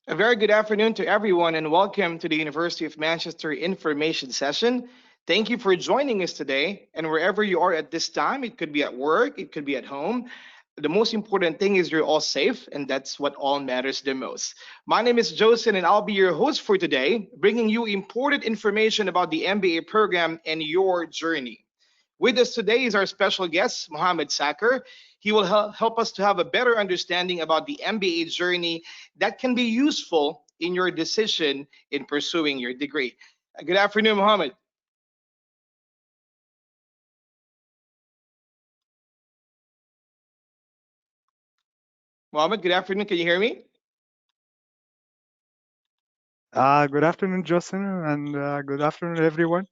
A very good afternoon to everyone, and welcome to the University of Manchester information session. Thank you for joining us today. And wherever you are at this time, it could be at work, it could be at home. The most important thing is you're all safe, and that's what all matters the most. My name is Joseph, and I'll be your host for today, bringing you important information about the MBA program and your journey. With us today is our special guest, Mohamed Sakr. He will help us to have a better understanding about the MBA journey that can be useful in your decision in pursuing your degree. Good afternoon, Mohamed. Mohamed, good afternoon. Can you hear me? Good afternoon, Justin, and good afternoon, everyone.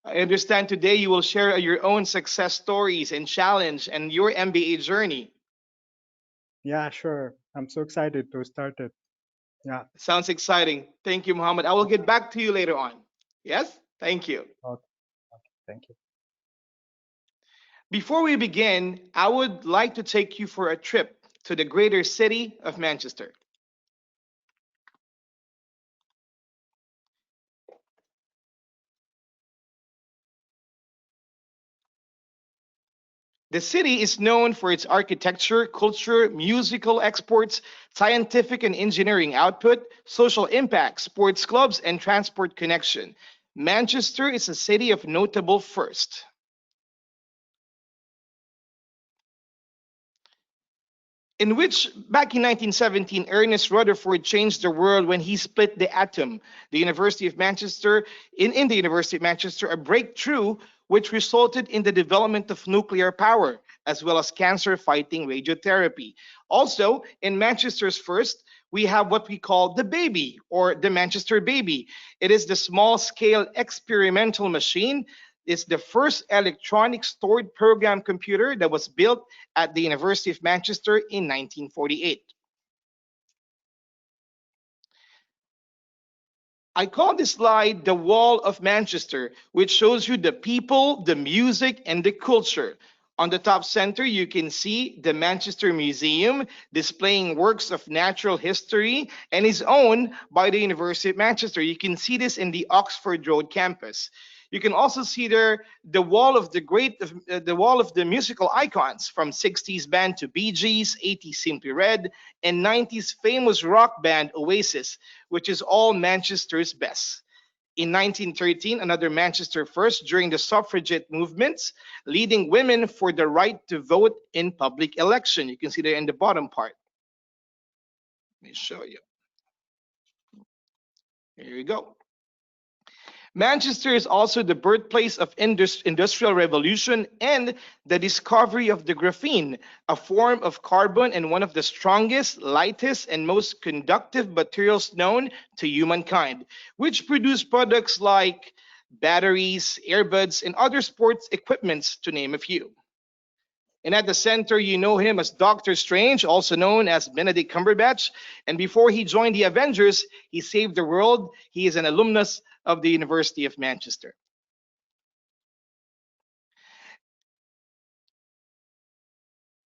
I understand today you will share your own success stories and challenge and your MBA journey. Yeah, sure. I'm so excited to start it. Yeah. Sounds exciting. Thank you, Mohamed. I will get back to you later on. Yes? Thank you. Okay. Thank you. Before we begin, I would like to take you for a trip to the greater city of Manchester. The city is known for its architecture, culture, musical exports, scientific and engineering output, social impact, sports clubs, and transport connection. Manchester is a city of notable first. In which, back in 1917, Ernest Rutherford changed the world when he split the atom. The University of Manchester, in the University of Manchester, a breakthrough which resulted in the development of nuclear power, as well as cancer-fighting radiotherapy. Also, in Manchester's first, we have what we call the baby, or the Manchester baby. It is the small-scale experimental machine. It's the first electronic stored program computer that was built at the University of Manchester in 1948. I call this slide the Wall of Manchester, which shows you the people, the music, and the culture. On the top center, you can see the Manchester Museum displaying works of natural history and is owned by the University of Manchester. You can see this in the Oxford Road campus. You can also see there the wall of the musical icons from 60s band to Bee Gees, 80s Simply Red, and 90s famous rock band Oasis, which is all Manchester's best. In 1913, another Manchester first during the suffragette movements, leading women for the right to vote in public election. You can see there in the bottom part. Let me show you. Here you go. Manchester is also the birthplace of industrial revolution and the discovery of the graphene, a form of carbon and one of the strongest, lightest, and most conductive materials known to humankind, which produce products like batteries, earbuds, and other sports equipments, to name a few. And at the center, you know him as Doctor Strange, also known as Benedict Cumberbatch. And before he joined the Avengers, he saved the world. He is an alumnus of the University of Manchester.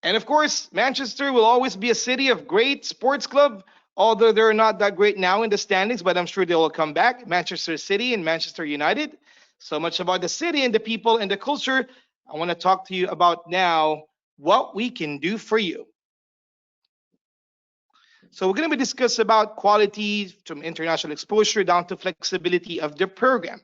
And of course, Manchester will always be a city of great sports club, although they're not that great now in the standings, but I'm sure they will come back. Manchester City and Manchester United. So much about the city and the people and the culture. I want to talk to you about now what we can do for you. So we're going to be discuss about quality from international exposure down to flexibility of the program.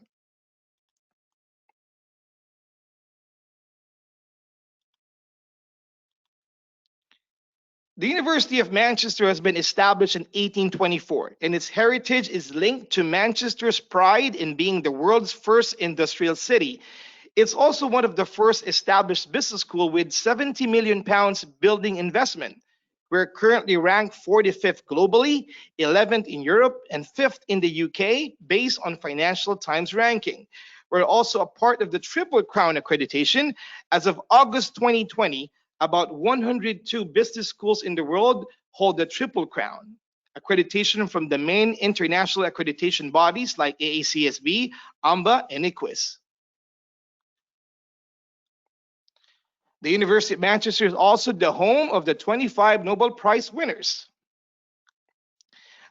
The University of Manchester has been established in 1824, and its heritage is linked to Manchester's pride in being the world's first industrial city. It's also one of the first established business school with 70 million pounds building investment. We're currently ranked 45th globally, 11th in Europe, and 5th in the UK based on Financial Times ranking. We're also a part of the Triple Crown accreditation. As of August 2020, about 102 business schools in the world hold the Triple Crown accreditation from the main international accreditation bodies like AACSB, AMBA, and IQUIS. The University of Manchester is also the home of the 25 Nobel Prize winners.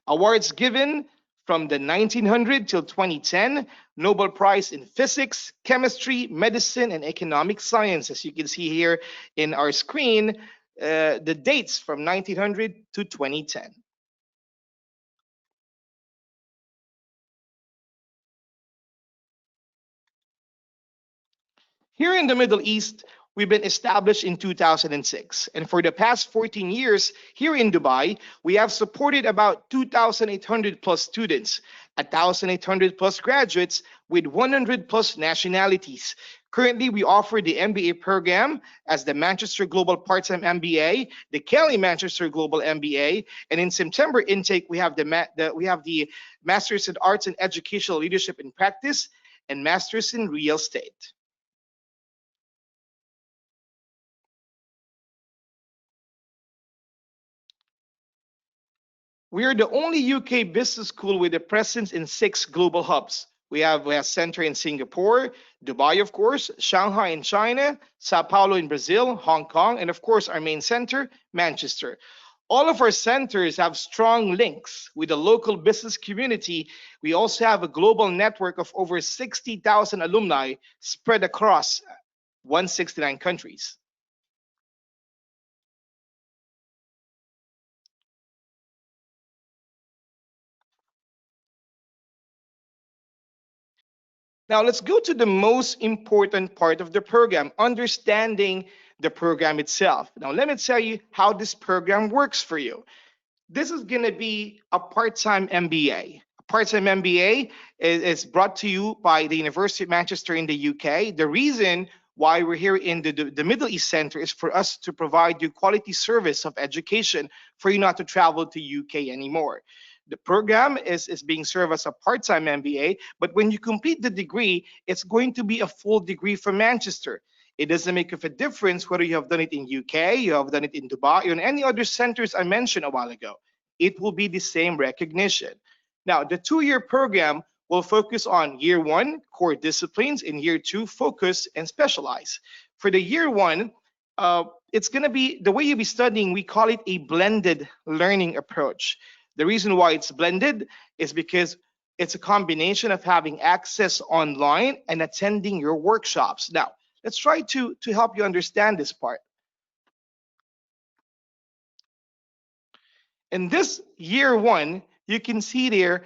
Awards given from the 1900 till 2010, Nobel Prize in Physics, Chemistry, Medicine, and Economic Science. As you can see here in our screen, the dates from 1900 to 2010. Here in the Middle East, we've been established in 2006. And for the past 14 years, here in Dubai, we have supported about 2,800 plus students, 1,800 plus graduates with 100 plus nationalities. Currently, we offer the MBA program as the Manchester Global Part-time MBA, the Kelley-Manchester Global MBA, and in September intake, we have the Masters in Arts and Educational Leadership in Practice and Masters in Real Estate. We are the only UK business school with a presence in 6 global hubs. We have a center in Singapore, Dubai, of course, Shanghai in China, Sao Paulo in Brazil, Hong Kong, and of course, our main center, Manchester. All of our centers have strong links with the local business community. We also have a global network of over 60,000 alumni spread across 169 countries. Now, let's go to the most important part of the program, understanding the program itself. Now, let me tell you how this program works for you. This is going to be a part-time MBA. A part-time MBA is brought to you by the University of Manchester in the UK. The reason why we're here in the Middle East Center is for us to provide you quality service of education for you not to travel to UK anymore. The program is being served as a part-time MBA, but when you complete the degree, it's going to be a full degree from Manchester. It doesn't make a difference whether you have done it in UK, you have done it in Dubai, or in any other centers I mentioned a while ago. It will be the same recognition. Now, the 2-year program will focus on year 1, core disciplines, and year 2, focus and specialize. For the year 1, it's going to be the way you'll be studying, we call it a blended learning approach. The reason why it's blended is because it's a combination of having access online and attending your workshops. Now, let's try to help you understand this part. In this year 1, you can see there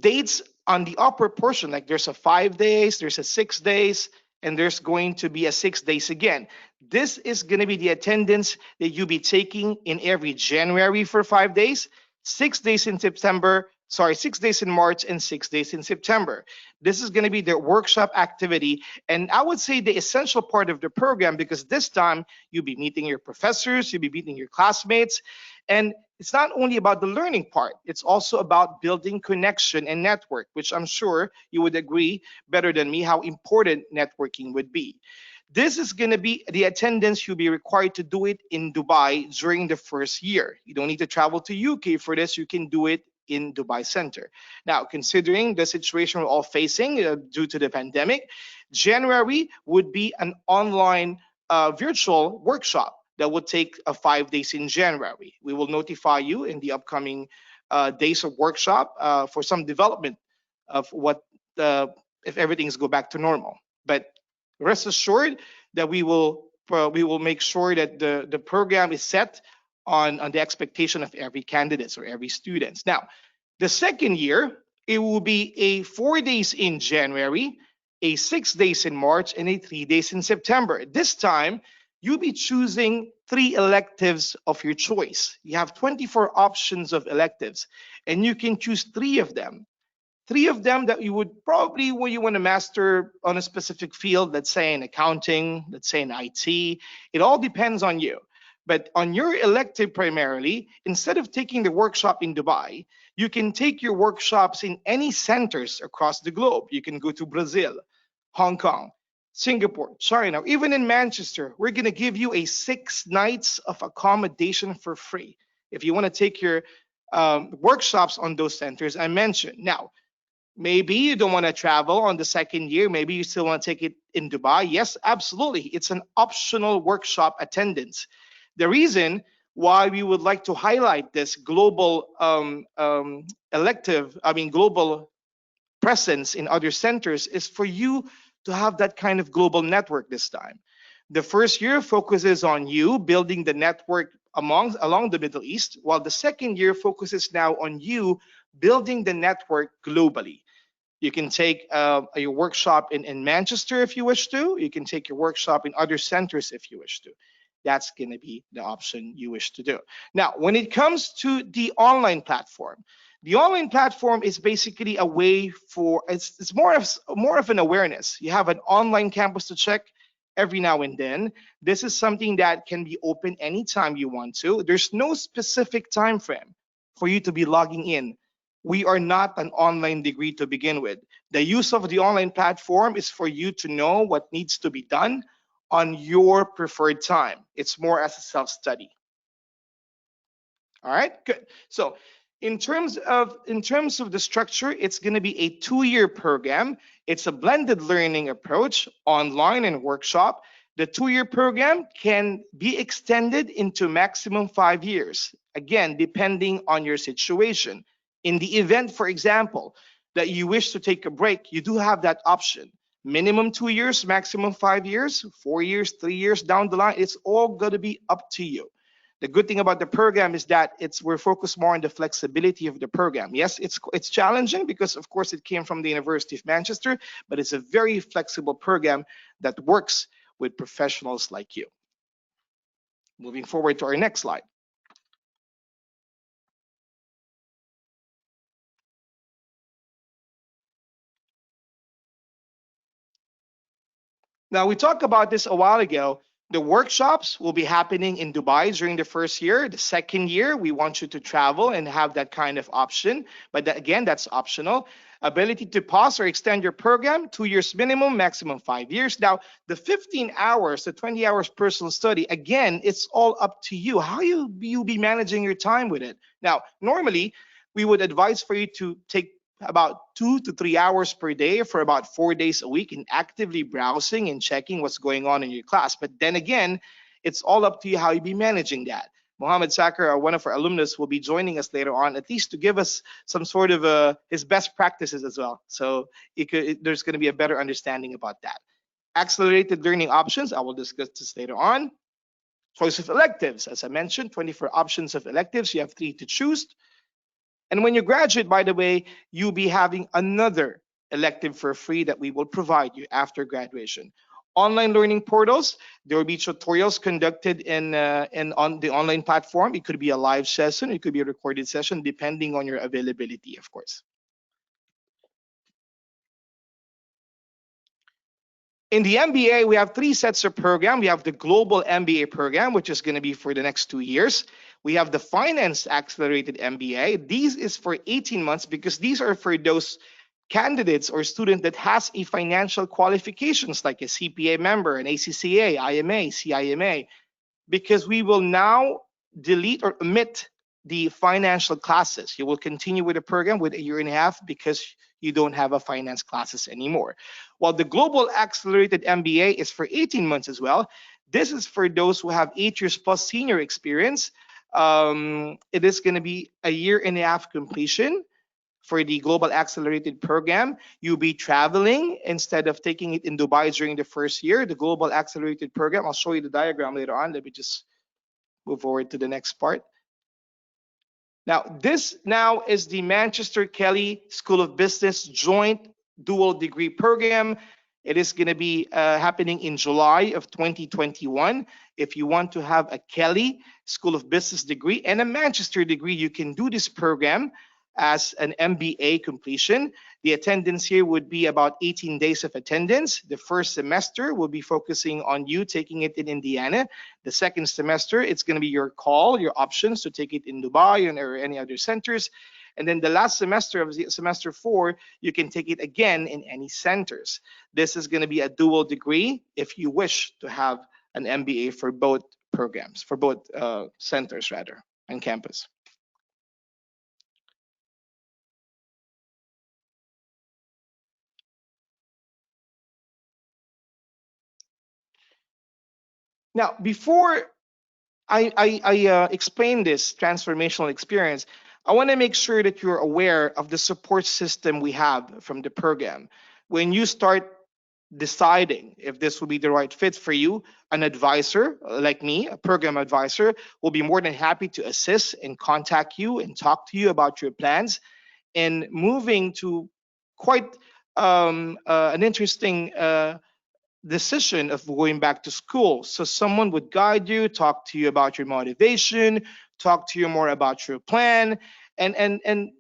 dates on the upper portion, like there's a 5 days, there's a 6 days, and there's going to be a 6 days again. This is going to be the attendance that you'll be taking in every January for 5 days, 6 days in September, 6 days in March, and 6 days in September. This is going to be the workshop activity, and I would say the essential part of the program, because this time you'll be meeting your professors, you'll be meeting your classmates, and it's not only about the learning part, it's also about building connection and network, which I'm sure you would agree better than me how important networking would be. This is going to be the attendance you'll be required to do it in Dubai during the first year. You don't need to travel to UK for this. You can do it in Dubai Center. Now, considering the situation we're all facing due to the pandemic, January would be an online virtual workshop that will take 5 days in January. We will notify you in the upcoming days of workshop for some development of what if everything's go back to normal. But rest assured that we will make sure that the program is set on the expectation of every candidate or every student. Now, the second year, it will be a 4 days in January, a 6 days in March, and a 3 days in September. This time, you'll be choosing 3 electives of your choice. You have 24 options of electives, and you can choose 3 of them. 3 of them that you would probably, when you want to master on a specific field, let's say in accounting, let's say in IT, it all depends on you. But on your elective primarily, instead of taking the workshop in Dubai, you can take your workshops in any centers across the globe. You can go to Brazil, Hong Kong, Singapore, China, or even in Manchester. We're going to give you a 6 nights of accommodation for free if you want to take your workshops on those centers I mentioned. Now, maybe you don't want to travel on the second year. Maybe you still want to take it in Dubai. Yes, absolutely. It's an optional workshop attendance. The reason why we would like to highlight this global global presence in other centers is for you to have that kind of global network this time. The first year focuses on you building the network along the Middle East, while the second year focuses now on you building the network globally. You can take a workshop in Manchester if you wish to. You can take your workshop in other centers if you wish to. That's going to be the option you wish to do. Now, when it comes to the online platform is basically a way for it's more of an awareness. You have an online campus to check every now and then. This is something that can be open anytime you want to. There's no specific time frame for you to be logging in. We are not an online degree to begin with. The use of the online platform is for you to know what needs to be done on your preferred time. It's more as a self-study. All right, good. So in terms of the structure, it's going to be a 2-year program. It's a blended learning approach, online and workshop. The 2-year program can be extended into maximum 5 years, again, depending on your situation. In the event, for example, that you wish to take a break, you do have that option. Minimum 2 years, maximum 5 years, 4 years, 3 years down the line. It's all going to be up to you. The good thing about the program is that we're focused more on the flexibility of the program. Yes, it's challenging because of course it came from the University of Manchester, but it's a very flexible program that works with professionals like you. Moving forward to our next slide. Now, we talked about this a while ago. The workshops will be happening in Dubai during the first year. The second year, we want you to travel and have that kind of option. But again, that's optional. Ability to pause or extend your program, 2 years minimum, maximum 5 years. Now, the 15 hours, the 20 hours personal study, again, it's all up to you. How you be managing your time with it. Now, normally, we would advise for you to take about 2 to 3 hours per day for about 4 days a week in actively browsing and checking what's going on in your class. But then again, it's all up to you how you be managing that. Mohamed Sakr, one of our alumnus, will be joining us later on, at least to give us some sort of his best practices as well. So there's going to be a better understanding about that. Accelerated learning options, I will discuss this later on. Choice of electives, as I mentioned, 24 options of electives. You have 3 to choose. And when you graduate, by the way, you'll be having another elective for free that we will provide you after graduation. Online learning portals, there will be tutorials conducted in on the online platform. It could be a live session, it could be a recorded session, depending on your availability, of course. In the MBA, we have 3 sets of program. We have the Global MBA program, which is going to be for the next 2 years. We have the Finance Accelerated MBA. These is for 18 months because these are for those candidates or student that has a financial qualifications like a CPA member, an ACCA, IMA, CIMA, because we will now delete or omit the financial classes. You will continue with the program with a year and a half because you don't have a finance classes anymore. While the Global Accelerated MBA is for 18 months as well. This is for those who have 8 years plus senior experience. It is going to be a year and a half completion for the Global Accelerated program. You'll be traveling instead of taking it in Dubai during the first year. The Global Accelerated program, I'll show you the diagram later on. Let me just move forward to the next part. Now, this now is the Manchester Kelley School of Business joint dual degree program. It is going to be happening in July of 2021. If you want to have a Kelley School of Business degree and a Manchester degree, you can do this program as an MBA completion. The attendance here would be about 18 days of attendance. The first semester will be focusing on you taking it in Indiana. The second semester, it's going to be your call, your options to take it in Dubai or any other centers. And then the last semester of semester 4, you can take it again in any centers. This is going to be a dual degree if you wish to have an MBA for both programs, for both centers rather, on campus. Now, before I explain this transformational experience, I want to make sure that you're aware of the support system we have from the program. When you start deciding if this will be the right fit for you, an advisor like me, a program advisor, will be more than happy to assist and contact you and talk to you about your plans and moving to quite an interesting decision of going back to school. So someone would guide you, talk to you about your motivation, talk to you more about your plan, and and and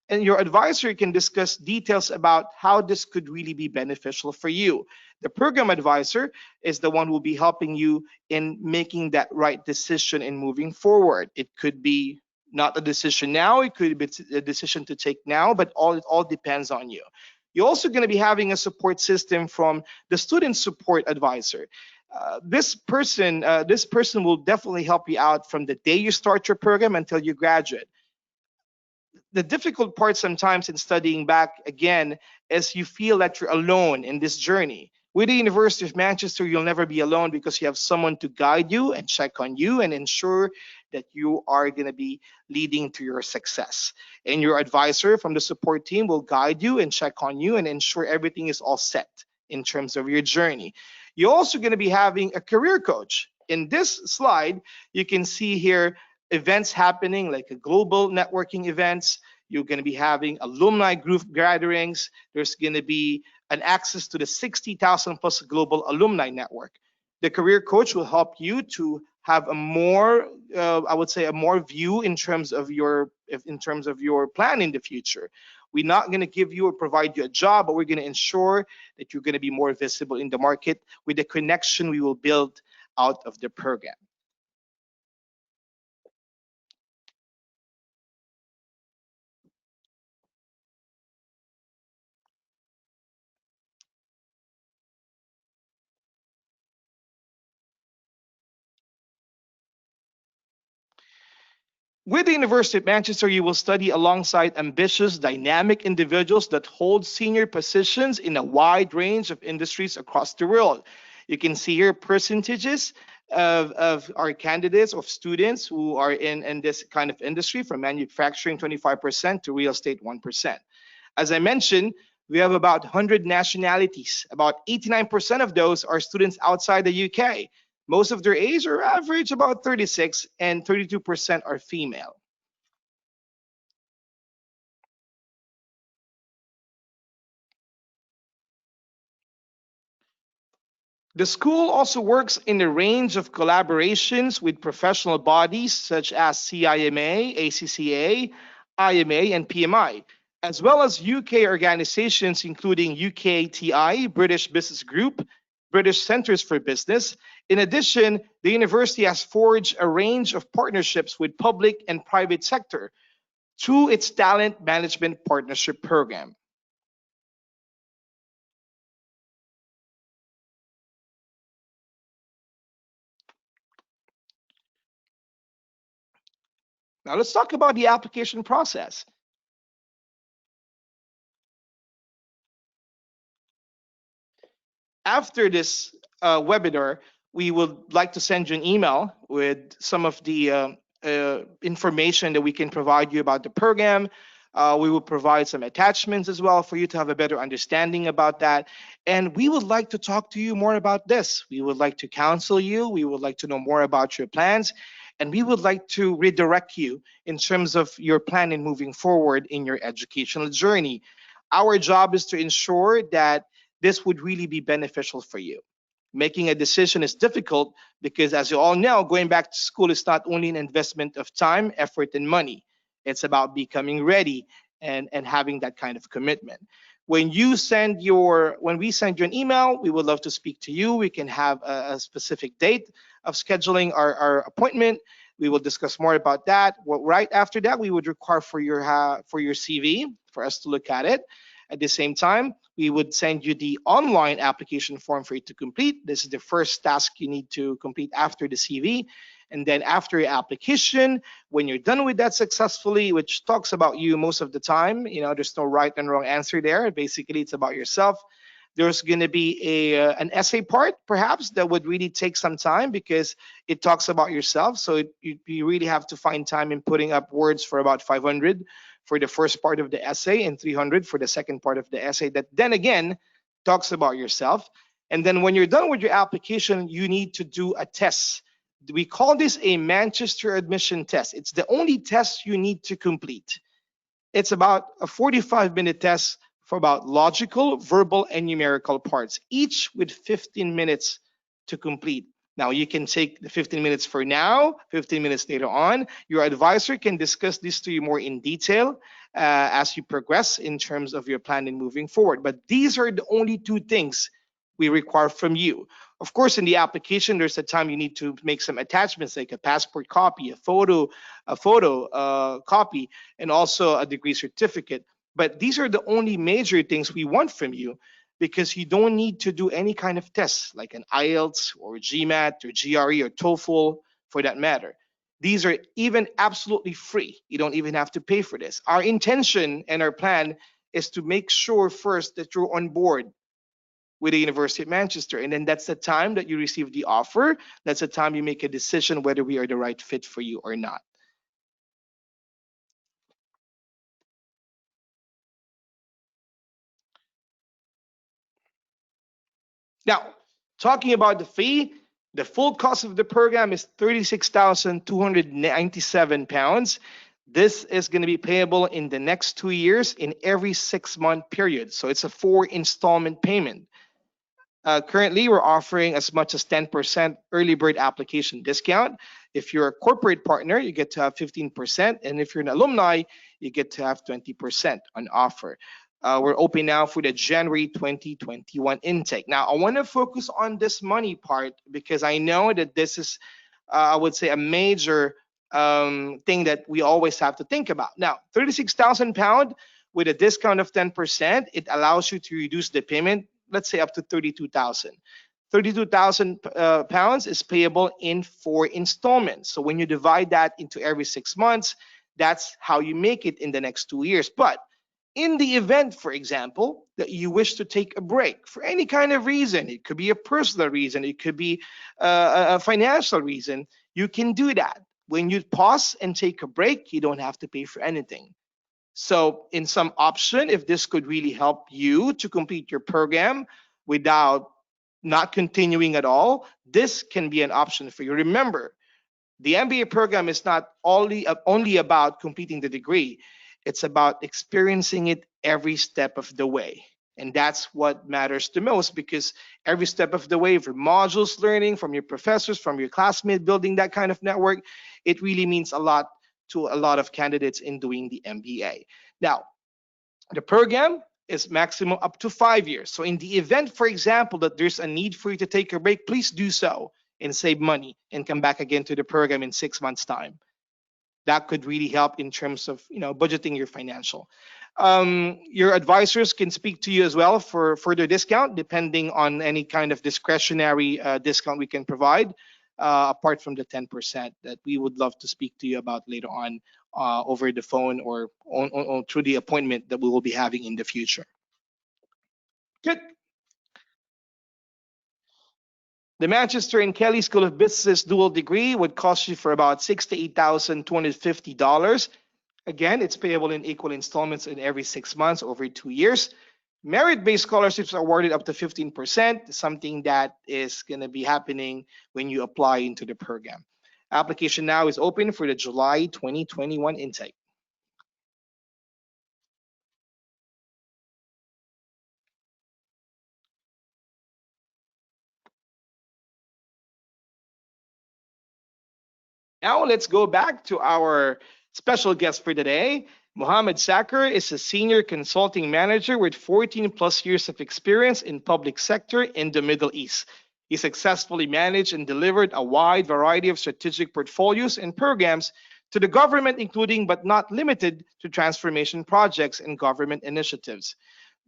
and your advisor can discuss details about how this could really be beneficial for you. The program advisor is the one who will be helping you in making that right decision and moving forward. It could be not a decision now, it could be a decision to take now, but it all depends on you. You're also going to be having a support system from the student support advisor. This person will definitely help you out from the day you start your program until you graduate. The difficult part sometimes in studying back again is you feel that you're alone in this journey. With the University of Manchester, you'll never be alone because you have someone to guide you and check on you and ensure that you are going to be leading to your success. And your advisor from the support team will guide you and check on you and ensure everything is all set in terms of your journey. You're also going to be having a career coach. In this slide, you can see here events happening like a global networking events. You're going to be having alumni group gatherings. There's going to be an access to the 60,000 plus global alumni network. The career coach will help you to have a more, I would say, a more view in terms of your plan in the future. We're not going to give you or provide you a job, but we're going to ensure that you're going to be more visible in the market with the connection we will build out of the program. With the University of Manchester, you will study alongside ambitious, dynamic individuals that hold senior positions in a wide range of industries across the world. You can see here percentages of our candidates, of students who are in this kind of industry, from manufacturing 25% to real estate 1%. As I mentioned, we have about 100 nationalities. About 89% of those are students outside the UK. Most of their age are average about 36, and 32% are female. The school also works in a range of collaborations with professional bodies such as CIMA, ACCA, IMA, and PMI, as well as UK organizations including UKTI, British Business Group, British Centers for Business. In addition, the university has forged a range of partnerships with public and private sector through its talent management partnership program. Now let's talk about the application process. After this webinar, we would like to send you an email with some of the information that we can provide you about the program. We will provide some attachments as well for you to have a better understanding about that. And we would like to talk to you more about this. We would like to counsel you. We would like to know more about your plans. And we would like to redirect you in terms of your plan in moving forward in your educational journey. Our job is to ensure that this would really be beneficial for you. Making a decision is difficult because, as you all know, going back to school is not only an investment of time, effort, and money. It's about becoming ready and having that kind of commitment. When we send you an email, we would love to speak to you. We can have a specific date of scheduling our appointment. We will discuss more about that. Well, right after that, we would require for your CV for us to look at it. At the same time, we would send you the online application form for you to complete. This is the first task you need to complete after the CV. And then after your application, when you're done with that successfully, which talks about you most of the time, there's no right and wrong answer there. Basically, it's about yourself. There's going to be an essay part, perhaps, that would really take some time because it talks about yourself. So you really have to find time in putting up words for about 500 for the first part of the essay and 300 for the second part of the essay. That then again talks about yourself. And then when you're done with your application, you need to do a test. We call this a Manchester admission test. It's the only test you need to complete. It's about a 45-minute test for about logical, verbal, and numerical parts, each with 15 minutes to complete. Now, you can take the 15 minutes for now, 15 minutes later on. Your advisor can discuss this to you more in detail as you progress in terms of your plan in moving forward. But these are the only two things we require from you. Of course, in the application, there's a time you need to make some attachments like a passport copy, a photo copy, and also a degree certificate. But these are the only major things we want from you because you don't need to do any kind of tests like an IELTS or GMAT or GRE or TOEFL for that matter. These are even absolutely free. You don't even have to pay for this. Our intention and our plan is to make sure first that you're on board with the University of Manchester. And then that's the time that you receive the offer. That's the time you make a decision whether we are the right fit for you or not. Now, talking about the fee, the full cost of the program is £36,297. This is going to be payable in the next 2 years in every 6-month period. So it's a 4 installment payment. Currently, we're offering as much as 10% early bird application discount. If you're a corporate partner, you get to have 15%. And if you're an alumni, you get to have 20% on offer. We're open now for the January 2021 intake. Now, I want to focus on this money part because I know that this is, I would say, a major thing that we always have to think about. Now, £36,000 with a discount of 10%, it allows you to reduce the payment, let's say up to 32,000. 32,000 pounds is payable in 4 installments. So when you divide that into every 6 months, that's how you make it in the next 2 years. But in the event, for example, that you wish to take a break for any kind of reason, it could be a personal reason, it could be a financial reason, you can do that. When you pause and take a break, you don't have to pay for anything. So in some option, if this could really help you to complete your program without not continuing at all, this can be an option for you. Remember, the MBA program is not only about completing the degree. It's about experiencing it every step of the way. And that's what matters the most because every step of the way, from modules learning, from your professors, from your classmates, building that kind of network, it really means a lot to a lot of candidates in doing the MBA. Now, the program is maximum up to 5 years. So in the event, for example, that there's a need for you to take a break, please do so and save money and come back again to the program in 6 months' time. That could really help in terms of budgeting your financial. Your advisors can speak to you as well for further discount, depending on any kind of discretionary discount we can provide, apart from the 10% that we would love to speak to you about later on over the phone or through the appointment that we will be having in the future. Good. The Manchester and Kelley School of Business dual degree would cost you for about $6,000 to $8,250. Again, it's payable in equal installments in every 6 months over 2 years. Merit-based scholarships are awarded up to 15%, something that is going to be happening when you apply into the program. Application now is open for the July 2021 intake. Now let's go back to our special guest for today. Mohamed Sakr is a senior consulting manager with 14 plus years of experience in public sector in the Middle East. He successfully managed and delivered a wide variety of strategic portfolios and programs to the government, including but not limited to transformation projects and government initiatives.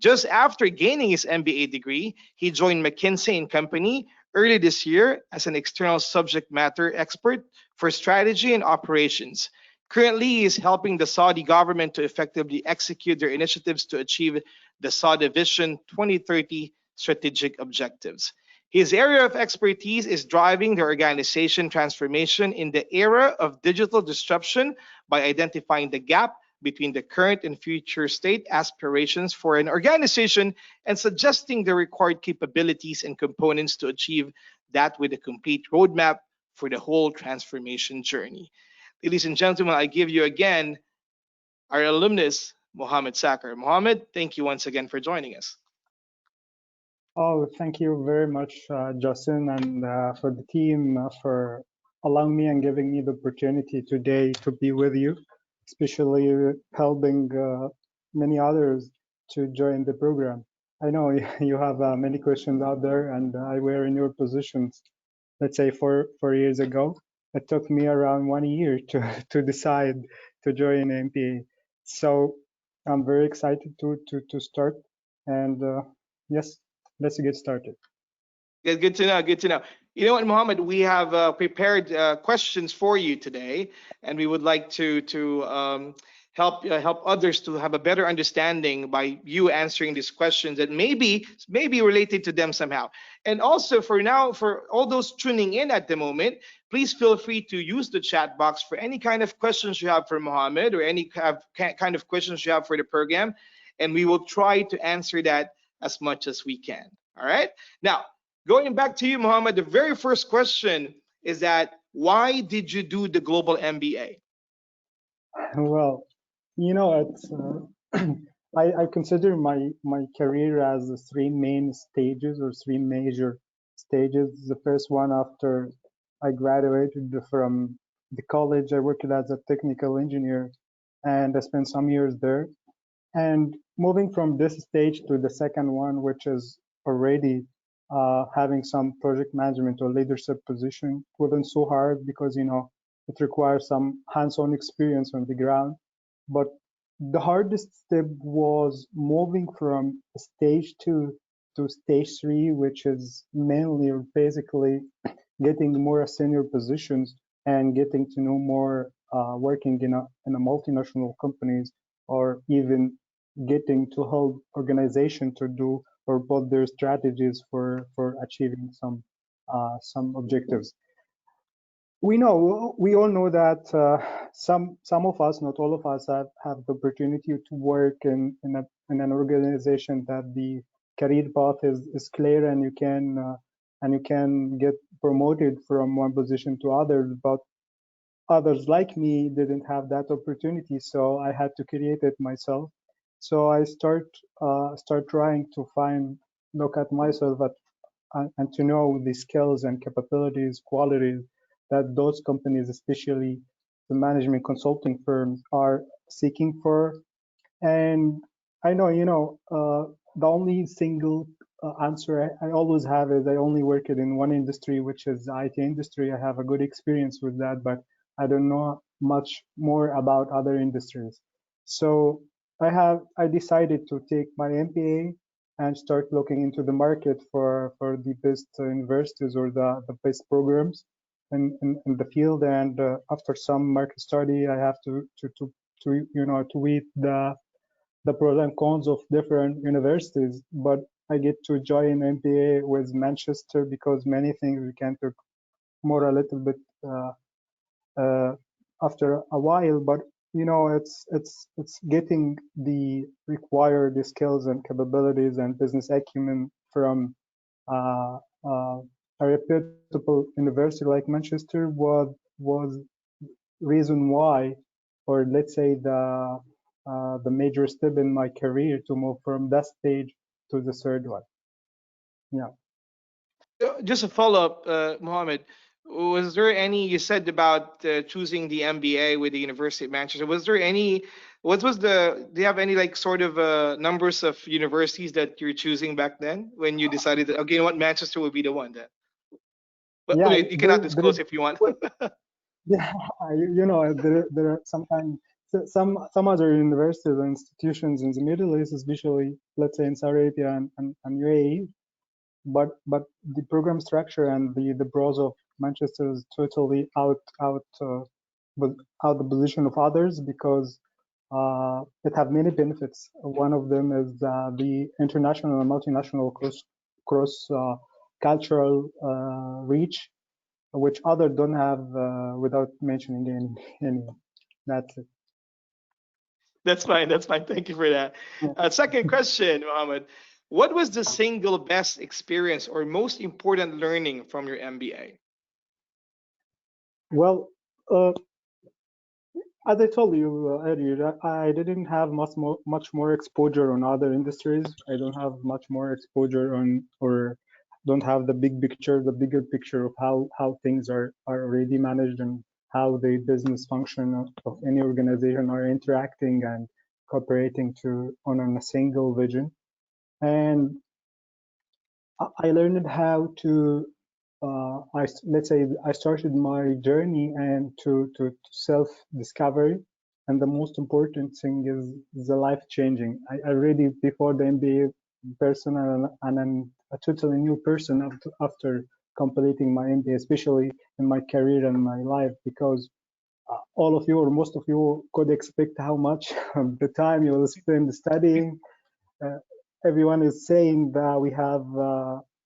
Just after gaining his MBA degree, he joined McKinsey and Company early this year as an external subject matter expert for strategy and operations. Currently, he is helping the Saudi government to effectively execute their initiatives to achieve the Saudi Vision 2030 strategic objectives. His area of expertise is driving the organization transformation in the era of digital disruption by identifying the gap between the current and future state aspirations for an organization and suggesting the required capabilities and components to achieve that with a complete roadmap for the whole transformation journey. Ladies and gentlemen, I give you again our alumnus, Mohamed Sakr. Mohamed, thank you once again for joining us. Oh, thank you very much, Justin, and for the team for allowing me and giving me the opportunity today to be with you, especially helping many others to join the program. I know you have many questions out there, and I were in your positions, let's say 4 years ago. It took me around 1 year to, to decide to join MBA. So I'm very excited to start, and yes, let's get started. Good to know. Good to know. You know what, Mohammed? We have prepared questions for you today, and we would like to help others to have a better understanding by you answering these questions that maybe related to them somehow. And also for now, for all those tuning in at the moment, please feel free to use the chat box for any kind of questions you have for Mohammed or any kind of questions you have for the program, and we will try to answer that as much as we can. All right. Now, going back to you, Mohammed, the very first question is that why did you do the Global MBA? Well, it's I consider my career as the three main stages or three major stages. The first one after I graduated from the college, I worked as a technical engineer, and I spent some years there. And moving from this stage to the second one, which is already having some project management or leadership position, wasn't so hard because it requires some hands-on experience on the ground. But the hardest step was moving from stage two to stage three, which is mainly or basically getting more senior positions and getting to know more working in a multinational companies, or even getting to help organization to do or build their strategies for achieving some objectives. We all know that some of us, not all of us, have the opportunity to work in an organization that the career path is clear, and you can get promoted from one position to other. But others like me didn't have that opportunity, so I had to create it myself. So I start trying to look at myself and to know the skills and capabilities, qualities that those companies, especially the management consulting firms, are seeking for. And I know, the only single answer I always have is I only worked in one industry, which is the IT industry. I have a good experience with that, but I don't know much more about other industries. So I decided to take my MBA and start looking into the market for the best universities or the best programs in the field. And after some market study, I have to read the pros and cons of different universities. But I get to join MBA with Manchester because many things we can talk more a little bit uh, after a while. But it's getting the required skills and capabilities and business acumen from uh, uh, a reputable university like Manchester was reason why, or let's say the major step in my career to move from that stage to the third one. Yeah. Just a follow up, Mohammed. Was there any, you said about choosing the MBA with the University of Manchester? Was there any, what was the, do you have any like sort of numbers of universities that you're choosing back then when you decided that, okay, you know what, Manchester would be the one then? But Yeah, okay, you cannot disclose if you want. yeah, there are sometimes some other universities and institutions in the Middle East, especially let's say in Saudi Arabia and UAE, but the program structure and the pros of Manchester is totally but out the position of others because it have many benefits. One of them is the international and multinational cross cultural reach, which other don't have, without mentioning any. That's it. That's fine. That's fine. Thank you for that. Second question, Mohammed. What was the single best experience or most important learning from your MBA? Well, as I told you earlier, I didn't have much more exposure on other industries. I don't have much more exposure on, or don't have the bigger picture of how things are already managed and how the business function of any organization are interacting and cooperating to on a single vision. And I learned how to, let's say I started my journey and to self-discovery. And the most important thing is the life changing. I already before the MBA person and I'm a totally new person after completing my MBA, especially in my career and my life, because all of you or most of you could expect how much of the time you will spend studying. Uh, Everyone is saying that we have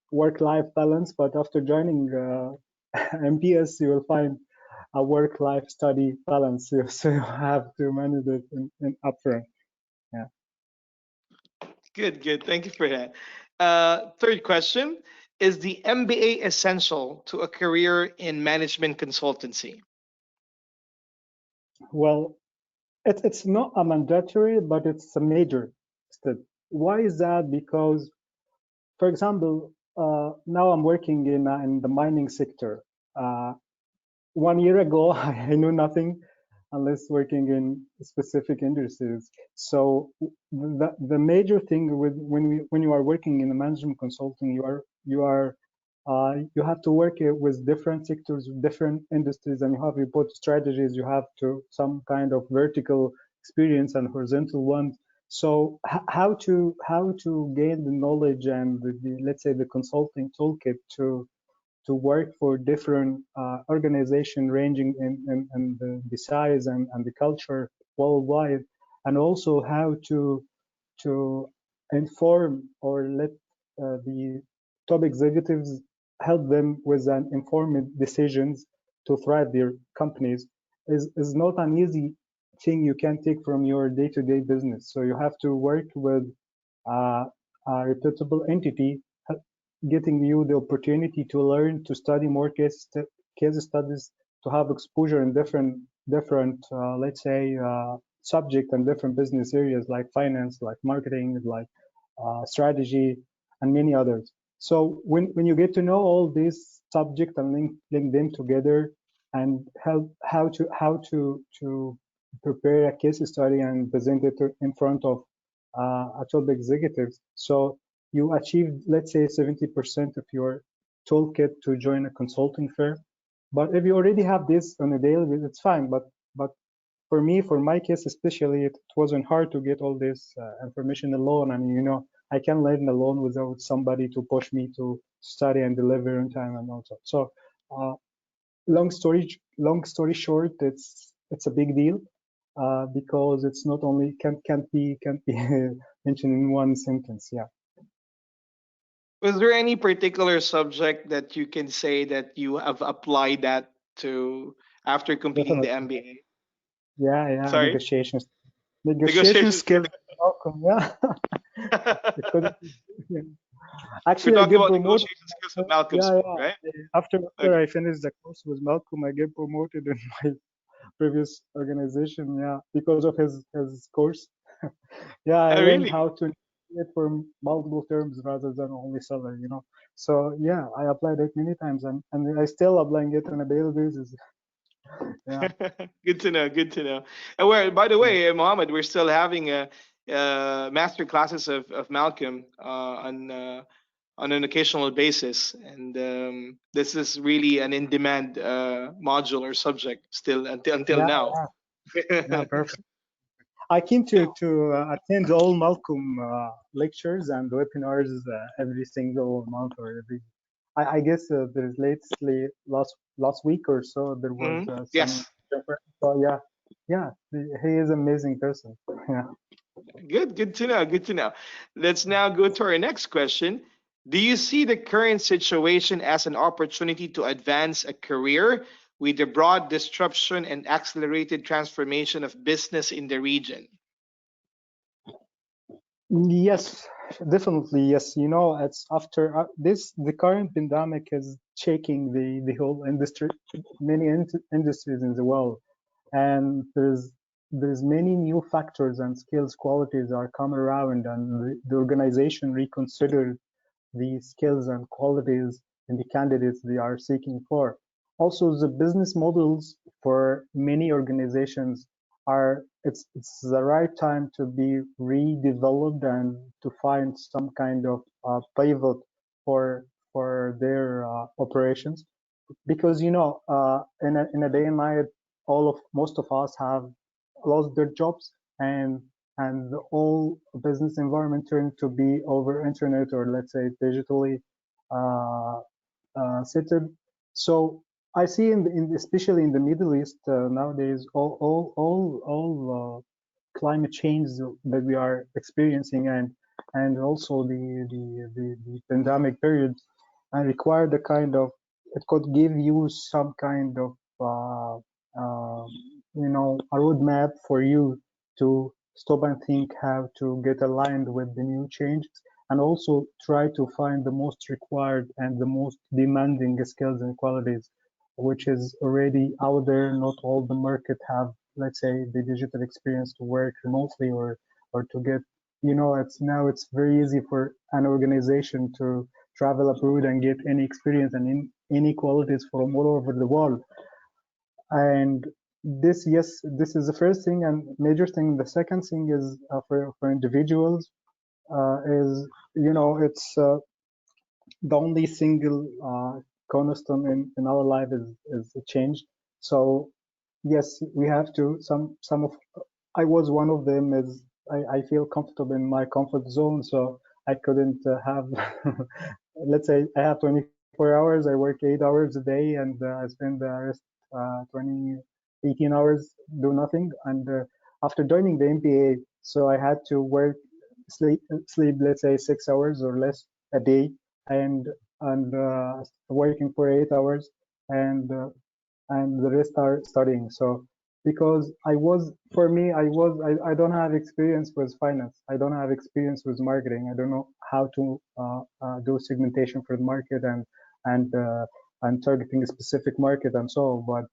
work-life balance, but after joining MPS, you will find a work-life study balance. So you have to manage it in upfront. Yeah. Good, good. Thank you for that. Third question. Is the MBA essential to a career in management consultancy? Well, it's not a mandatory, but it's a major step. Why is that? Because, for example, now I'm working in the mining sector. 1 year ago, I knew nothing unless working in specific industries. So the major thing with when you are working in a management consulting, you have to work with different sectors, different industries, and you have your both strategies. You have to some kind of vertical experience and horizontal ones. So how to gain the knowledge and let's say the consulting toolkit to work for different organization ranging in the size and the culture worldwide, and also how to inform or let the top executives help them with an informed decisions to thrive their companies is not an easy thing you can take from your day-to-day business. So you have to work with a reputable entity getting you the opportunity to learn, to study more case studies, to have exposure in different let's say subject and different business areas like finance, like marketing, like strategy, and many others. So when you get to know all these subjects and link them together and help how to prepare a case study and present it in front of a top executives, so you achieved, let's say, 70% of your toolkit to join a consulting firm. But if you already have this on a daily basis, it's fine. But for me, for my case especially, it wasn't hard to get all this information alone. And I can learn alone without somebody to push me to study and deliver on time and also. So, uh, long story short, it's a big deal because it's not only can't be mentioned in one sentence. Yeah. Was there any particular subject that you can say that you have applied that to after completing the Definitely. MBA? Yeah, Sorry? negotiations. Negotiation Negotiation skills, skills. Malcolm, yeah. Because yeah. We're Actually, I talking get about promoted. negotiation skills with Malcolm's, Yeah. right? After Okay. I finished the course with Malcolm, I get promoted in my previous organization, yeah, because of his course. Yeah, I Oh, learned really? how to negotiate for multiple terms rather than only salary. So yeah, I applied it many times and I still applying it on a daily basis. Yeah. Good to know. Good to know. And by the way, Mohammed, we're still having master classes of Malcolm on an occasional basis, and this is really an in-demand module or subject still until Yeah, now. yeah, perfect. I came to attend all Malcolm lectures and webinars every single month or every. I guess there's lately last week or so there was Mhm. some. Yes. So yeah, he is an amazing person. Yeah. Good. Good to know. Good to know. Let's now go to our next question. Do you see the current situation as an opportunity to advance a career with the broad disruption and accelerated transformation of business in the region? Yes, definitely. Yes, it's after this, the current pandemic is shaking the whole industry, many industries in the world, and there's many new factors and skills qualities are coming around, and the organization reconsidered the skills and qualities in the candidates they are seeking for. Also, the business models for many organizations are it's the right time to be redeveloped and to find some kind of pivot for their operations, because in a day and night, most of us have lost their jobs, and the whole business environment turned to be over internet, or let's say digitally uh, settled. So I see especially in the Middle East nowadays, all climate change that we are experiencing, and also the pandemic period, and require the kind of, it could give you some kind of uh, a roadmap for you to stop and think how to get aligned with the new changes, and also try to find the most required and the most demanding skills and qualities, which is already out there. Not all the market have, let's say, the digital experience to work remotely, or to get, it's very easy for an organization to travel abroad and get any experience and any qualities from all over the world. And this, yes, this is the first thing and major thing. The second thing is for individuals, is, it's the only single cornerstone in our life is change. So yes, we have to, some of, I was one of them, is I feel comfortable in my comfort zone, so I couldn't have let's say I have 24 hours, I work 8 hours a day, and I spend the rest 20 18 hours do nothing. And after joining the MBA, so I had to work, sleep, let's say 6 hours or less a day, and working for 8 hours, and the rest are studying. So because for me, I don't have experience with finance. I don't have experience with marketing. I don't know how to do segmentation for the market, and and targeting a specific market and so on.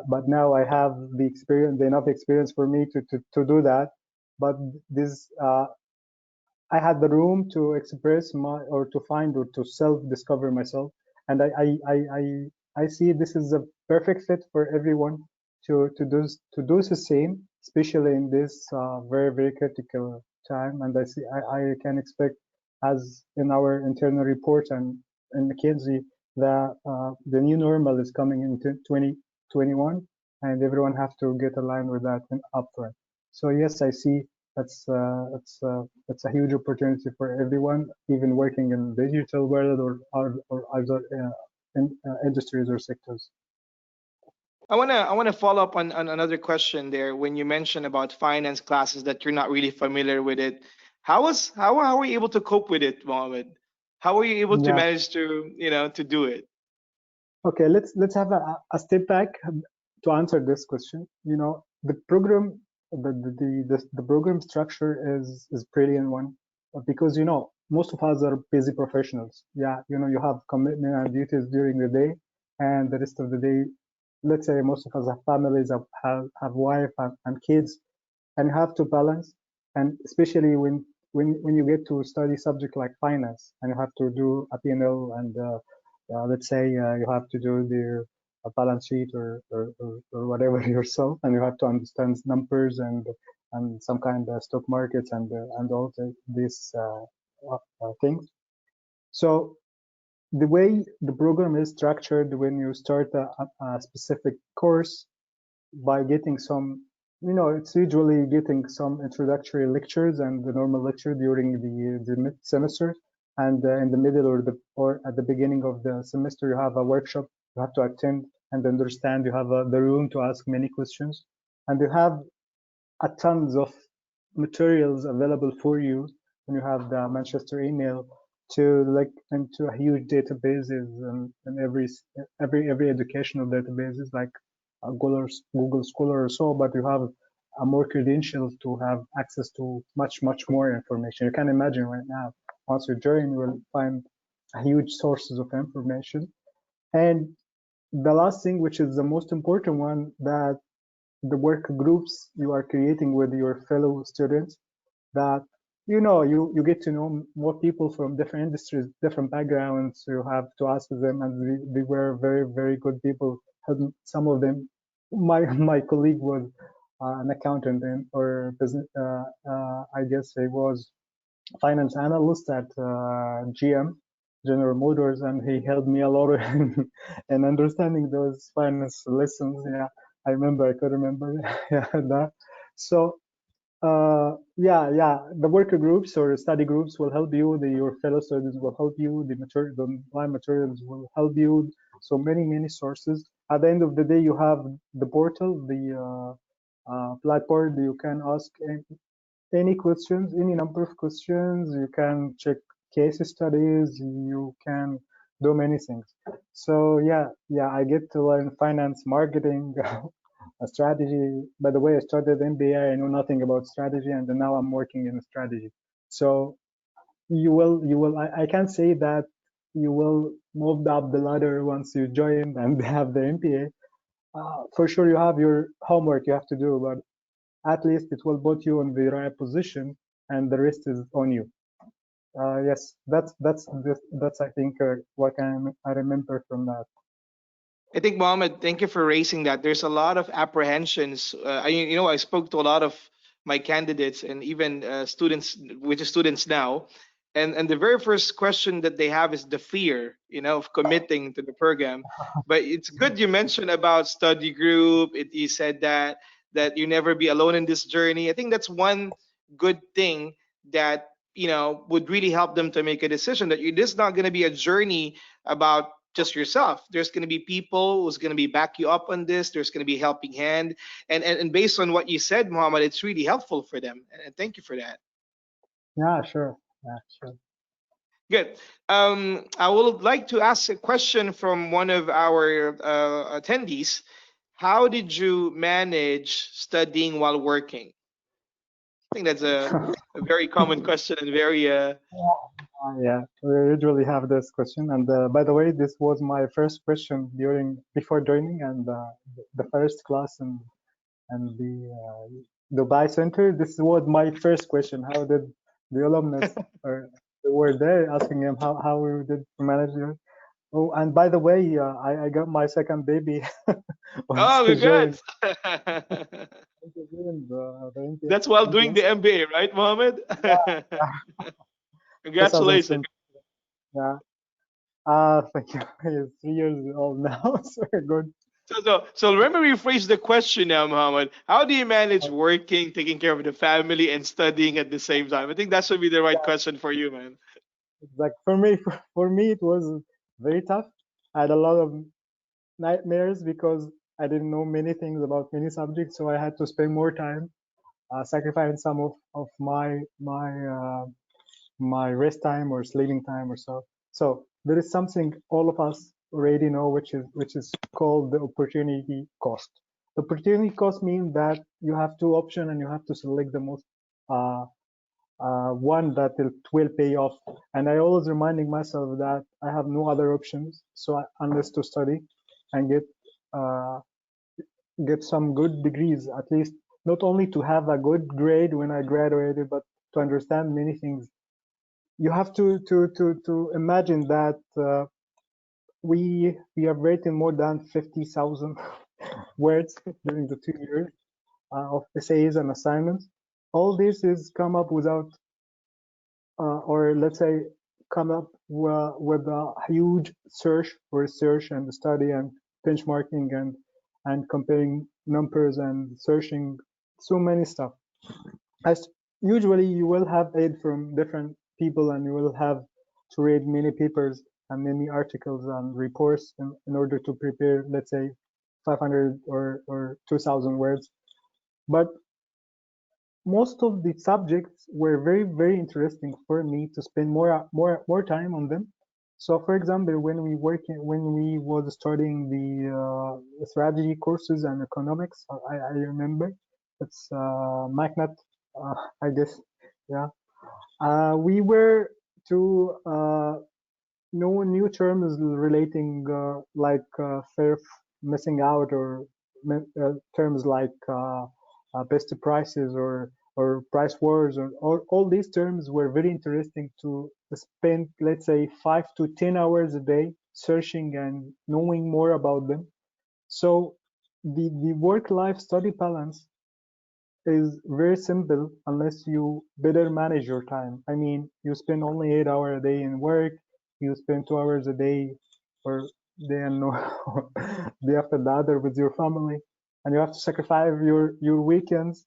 But now I have the experience, enough experience for me to do that. But this I had the room to express my, or to find, or to self-discover myself, and I see this is a perfect fit for everyone to do the same, especially in this very critical time. And I can expect, as in our internal report and in McKinsey, that the new normal is coming in 2021, and everyone have to get aligned with that and upfront. So yes, I see that's a huge opportunity for everyone, even working in the digital world, or other industries or sectors. I wanna follow up on another question there. When you mentioned about finance classes that you're not really familiar with it, how were you able to cope with it, Mohammed? How were you able to Yeah. manage to do it? Okay. Let's have a step back to answer this question. The program, the program structure is brilliant one, because most of us are busy professionals. Yeah, you have commitment and duties during the day, and the rest of the day, let's say most of us have families, have wife and kids, and you have to balance. And especially when you get to study subject like finance, and you have to do a P&L, and let's say you have to do the balance sheet, or whatever yourself, and you have to understand numbers, and some kind of stock markets, and all these things. So the way the program is structured, when you start a specific course, by getting some, it's usually getting some introductory lectures and the normal lecture during the mid semester, and in the middle, or at the beginning of the semester, you have a workshop you have to attend and understand. You have the room to ask many questions, and you have a tons of materials available for you when you have the Manchester email. to like into a huge databases and every educational databases like Google Scholar or so, but you have a more credentials to have access to much more information. You can imagine right now, once you join, you will find a huge sources of information. And the last thing, which is the most important one, that the work groups you are creating with your fellow students, that you get to know more people from different industries, different backgrounds. You have to ask them, and they were very good people. Some of them, my colleague was an accountant or business. I guess he was finance analyst at GM, General Motors, and he helped me a lot in understanding those finance lessons. Yeah, I remember. I could remember. Yeah, that. So yeah, the worker groups or study groups will help you. Your fellow students will help you. The online materials will help you. So many sources. At the end of the day, you have the portal, the Blackboard. You can ask any questions, any number of questions. You can check case studies. You can do many things. So yeah, I get to learn finance, marketing, a strategy. By the way, I started MBA. I know nothing about strategy, and now I'm working in strategy. So I can say that you will move up the ladder once you join and have the MBA. For sure, you have your homework you have to do, but at least it will put you in the right position, and the rest is on you. Yes, that's I think what I remember from that. I think, Mohammed, thank you for raising that. There's a lot of apprehensions. I spoke to a lot of my candidates and even students, which is students now, and the very first question that they have is the fear, of committing to the program. But it's good you mentioned about study group. You said that you never be alone in this journey. I think that's one good thing that would really help them to make a decision that this is not going to be a journey about just yourself. There's going to be people who's going to be back you up on this. There's going to be a helping hand, and based on what you said, Muhammad, it's really helpful for them. And thank you for that. Yeah, sure. Yeah, sure. Good. I would like to ask a question from one of our attendees. How did you manage studying while working? I think that's a very common question and very Yeah, we usually have this question. And by the way, this was my first question before joining, and the first class and the Dubai Center. This was my first question. How did the alumnus or they were there asking him how we did manage it? Oh, and by the way, I got my second baby once oh, I joined. congrats. The That's while doing NPS. the MBA, right, Mohammed? Yeah, Congratulations. 2020. Yeah. Thank you. He's 3 years old now, so good. So let me rephrase the question now, Muhammad. How do you manage working, taking care of the family, and studying at the same time? I think that should be the right question for you, man. Like for me, it was very tough. I had a lot of nightmares because I didn't know many things about many subjects, so I had to spend more time sacrificing some of my rest time or sleeping time or so. So there is something all of us already know, which is called the opportunity cost. The opportunity cost means that you have two options and you have to select the most uh, one that will pay off. And I always reminding myself that I have no other options, so unless to study and uh, get some good degrees, at least not only to have a good grade when I graduated, but to understand many things. You have to imagine that we have written more than 50,000 words during the 2 years of essays and assignments. All this is come up without, or let's say, come up with a huge search, research, and study and benchmarking and comparing numbers and searching so many stuff. As usually, you will have aid from different people, and you will have to read many papers and many articles and reports in order to prepare, let's say, 500 or 2,000 words. But most of the subjects were very, very interesting for me to spend more time on them. So, for example, when we was studying the strategy courses and economics, I remember it's magnet, I guess, yeah. We were to know new terms relating like fear of missing out, or terms like best prices, or price wars, or all these terms were very interesting to spend, let's say, 5 to 10 hours a day searching and knowing more about them. So the work-life study balance is very simple unless you better manage your time. I mean, you spend only 8 hours a day in work, you spend 2 hours a day, or day and no day after the other with your family, and you have to sacrifice your weekends.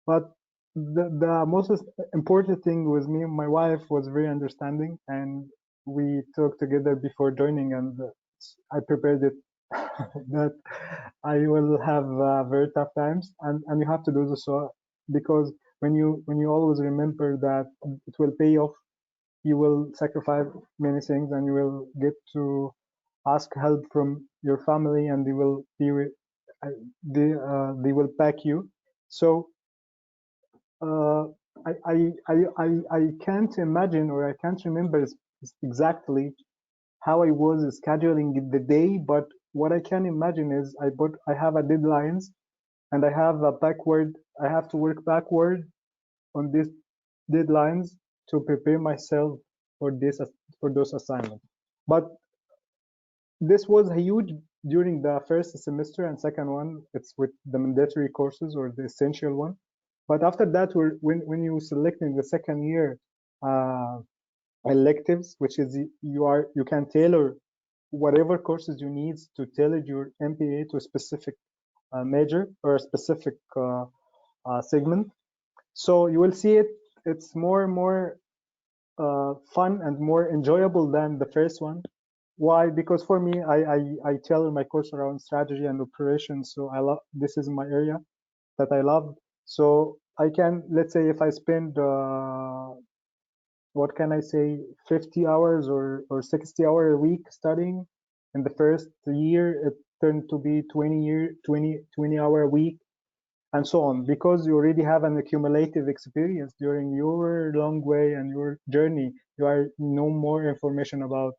But the most important thing with me and my wife was very understanding, and we talked together before joining, and I prepared it that I will have very tough times, and you have to do this, so because when you always remember that it will pay off, you will sacrifice many things, and you will get to ask help from your family, and they will be they will back you. So uh, I can't imagine, or I can't remember exactly how I was scheduling the day, but what I can imagine is I have a deadlines, and I have to work backward on these deadlines to prepare myself for for those assignments. But this was huge during the first semester, and second one, it's with the mandatory courses or the essential one. But after that, when you select in the second year uh, electives, which is you can tailor whatever courses you need to tailor your MBA to a specific major or a specific segment. So you will see it's more and more fun and more enjoyable than the first one. Why? Because for me, I tailor my course around strategy and operations. So I love, this is my area that I love. So I can, let's say, if I spend what can I say, 50 hours or 60 hour a week studying in the first year, it turned to be 20 hour a week, and so on, because you already have an accumulative experience during your long way and your journey. You are know more information about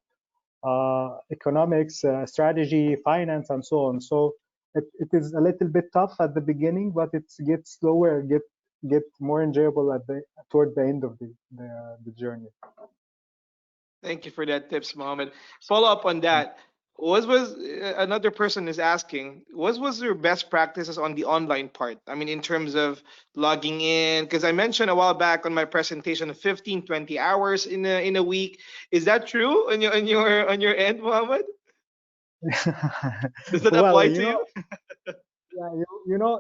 economics, strategy, finance, and so on. So it is a little bit tough at the beginning, but it gets slower, get more enjoyable toward the end of the journey. Thank you for that tips, Mohammed. Follow up on that. Was another person is asking, what was your best practices on the online part? I mean, in terms of logging in, because I mentioned a while back on my presentation 15, 20 hours in a week. Is that true on your end, Mohammed? Does that Well, apply to you? yeah,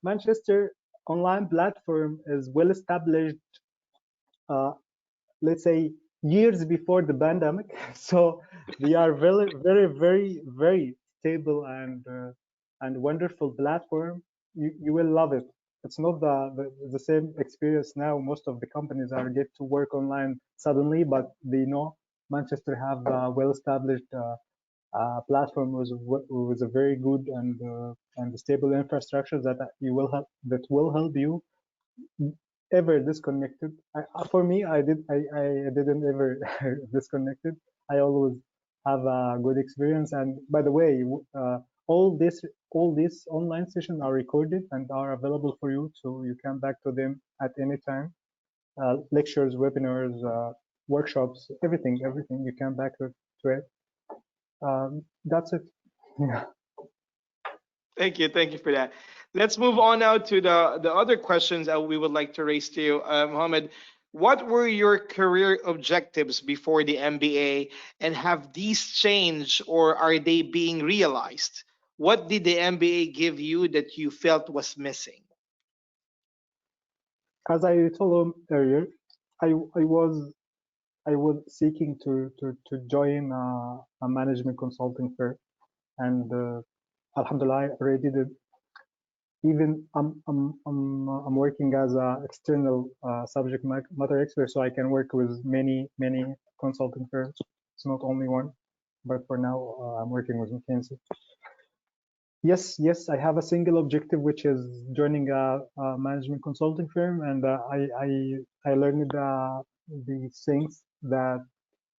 Manchester online platform is well established, uh, let's say, years before the pandemic. So they are very, very, very, very stable and wonderful platform. You will love it. It's not the same experience now. Most of the companies are get to work online suddenly, but they know Manchester have a well established platform with a very good and stable infrastructure that will help you ever disconnected. For me, I didn't ever disconnected. I always have a good experience. And by the way, all these online sessions are recorded and are available for you, so you can back to them at any time. Lectures, webinars, workshops, everything you can back to it. That's it. Yeah. Thank you for that. Let's move on now to the other questions that we would like to raise to you, Mohammed. What were your career objectives before the MBA, and have these changed or are they being realized? What did the MBA give you that you felt was missing? As I told him earlier, I was seeking to join a management consulting firm, and Alhamdulillah, I already did. even I'm working as a external subject matter expert, so I can work with many consulting firms. It's not only one, but for now I'm working with McKinsey. Yes, I have a single objective, which is joining a management consulting firm, and I learned the things that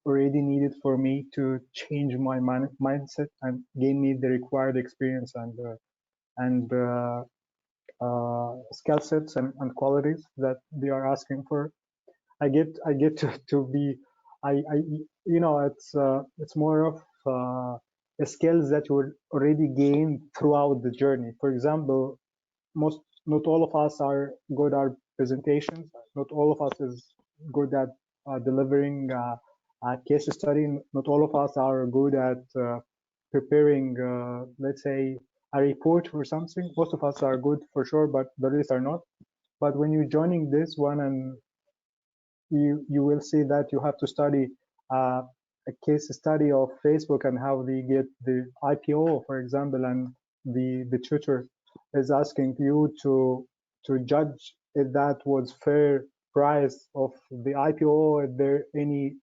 already needed for me to change my mindset and gain me the required experience and skill sets and qualities that they are asking for. I get to be I it's more of the skills that you will already gain throughout the journey. For example, most not all of us are good at presentations. Not all of us is good at delivering a case study. Not all of us are good at preparing, let's say, a report or something. Most of us are good for sure, but the rest are not. But when you're joining this one, and you will see that you have to study a case study of Facebook and how they get the IPO, for example, and the tutor is asking you to judge if that was fair price of the IPO. If there any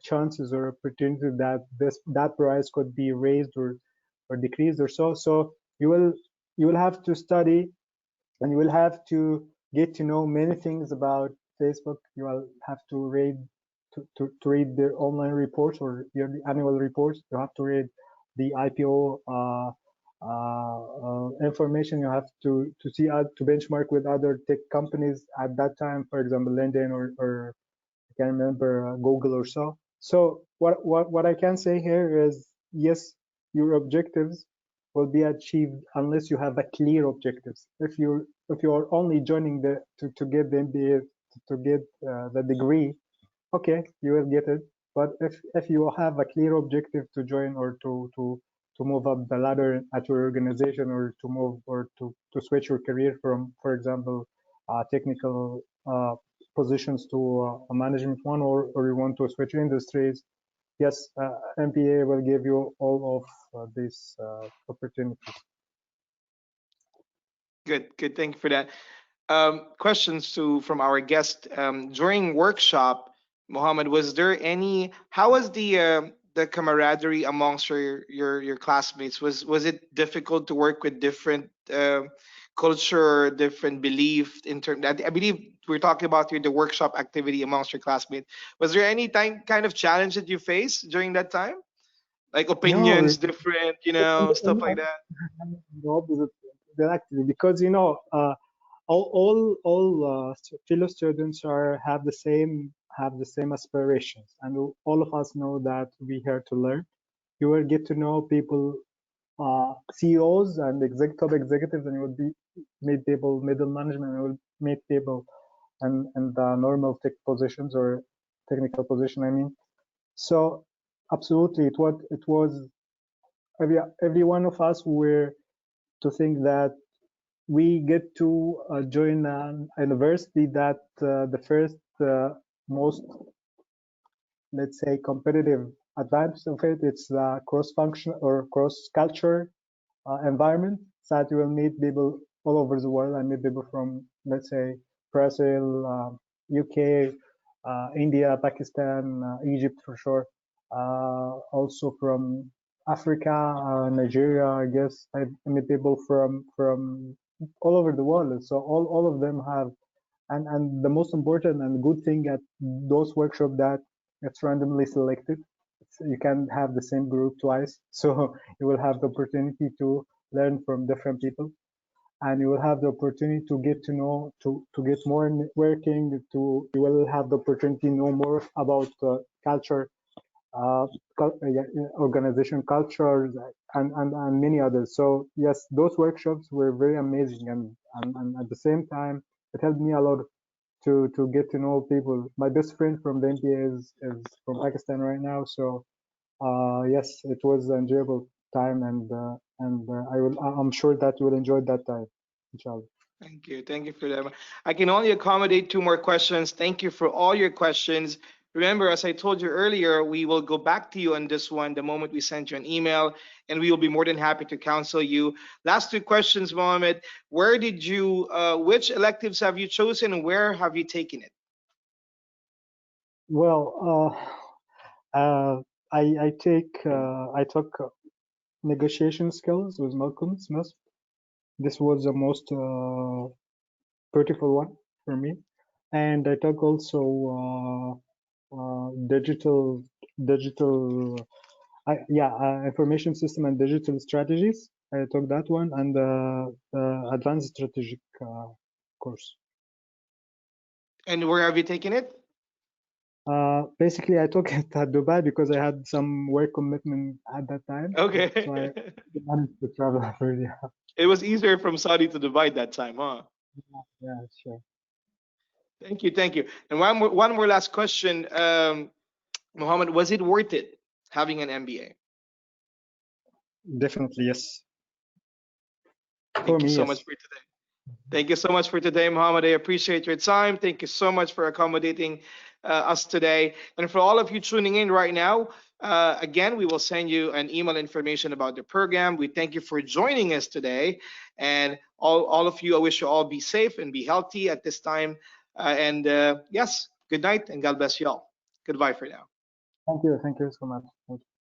chances or opportunity that that price could be raised or decreased or so. So you will have to study, and you will have to get to know many things about Facebook. You will have to read to read their online reports or yearly annual reports. You have to read the IPO information. You have to see to benchmark with other tech companies at that time. For example, LinkedIn or I can't remember Google or so. So what I can say here is yes, your objectives will be achieved unless you have a clear objectives. If you're only joining to get the MBA to get the degree, okay, you will get it. But if you have a clear objective to join or to move up the ladder at your organization, or to move or to switch your career from, for example, technical positions to a management one, or you want to switch industries, yes, MBA will give you all of these opportunities. Good. Thank you for that. Questions to from our guest during workshop. Mohammed, was there any? How was the camaraderie amongst your classmates? Was it difficult to work with different culture, different belief in terms? I believe we're talking about the workshop activity amongst your classmates. Was there any kind of challenge that you faced during that time, like No, opinions different, stuff like I'm that? the opposite actually, because all fellow students have the same aspirations, and all of us know that we're here to learn. You will get to know people, CEOs and top executives, and you will meet people middle management, and you will meet people and the normal tech positions or technical position. I mean, so absolutely, it was every one of us were to think that we get to join an university that the first most, let's say, competitive advantage of it, it's the cross function or cross culture environment, so that you will meet people all over the world. I meet people from, let's say, Brazil, UK, India, Pakistan, Egypt for sure, also from Africa, Nigeria. I guess I meet people from all over the world. So all of them have, and the most important and good thing at those workshops, that it's randomly selected. You can have the same group twice, so you will have the opportunity to learn from different people, and you will have the opportunity to get to know to get more networking. You will have the opportunity to know more about culture, uh, organization cultures, and many others. So yes, those workshops were very amazing, and at the same time, it helped me a lot to get to know people. My best friend from the MBA is from Pakistan right now, so yes, it was an enjoyable time, and I'm sure that you will enjoy that time, inshallah. Thank you. Thank you for that. I can only accommodate two more questions. Thank you for all your questions. Remember, as I told you earlier, we will go back to you on this one the moment we send you an email, and we will be more than happy to counsel you. Last two questions, Mohammed. Where did you, which electives have you chosen, and where have you taken it? Well, I took negotiation skills with Malcolm Smith. This was the most beautiful one for me, and I took also digital information system and digital strategies. I took that one, and the advanced strategic course. And where have you taken it? Basically, I took it at Dubai because I had some work commitment at that time. Okay. So I managed to travel really. It was easier from Saudi to Dubai that time, huh? Yeah, sure. Thank you, thank you. And one more last question, Mohammed. Was it worth it having an MBA? Definitely, yes. Thank you so much for today. Thank you so much for today, Mohammed. I appreciate your time. Thank you so much for accommodating us today. And for all of you tuning in right now, again, we will send you an email information about the program. We thank you for joining us today. And all of you, I wish you all be safe and be healthy at this time. Yes, good night and God bless you all. Goodbye for now. Thank you so much. Thank you.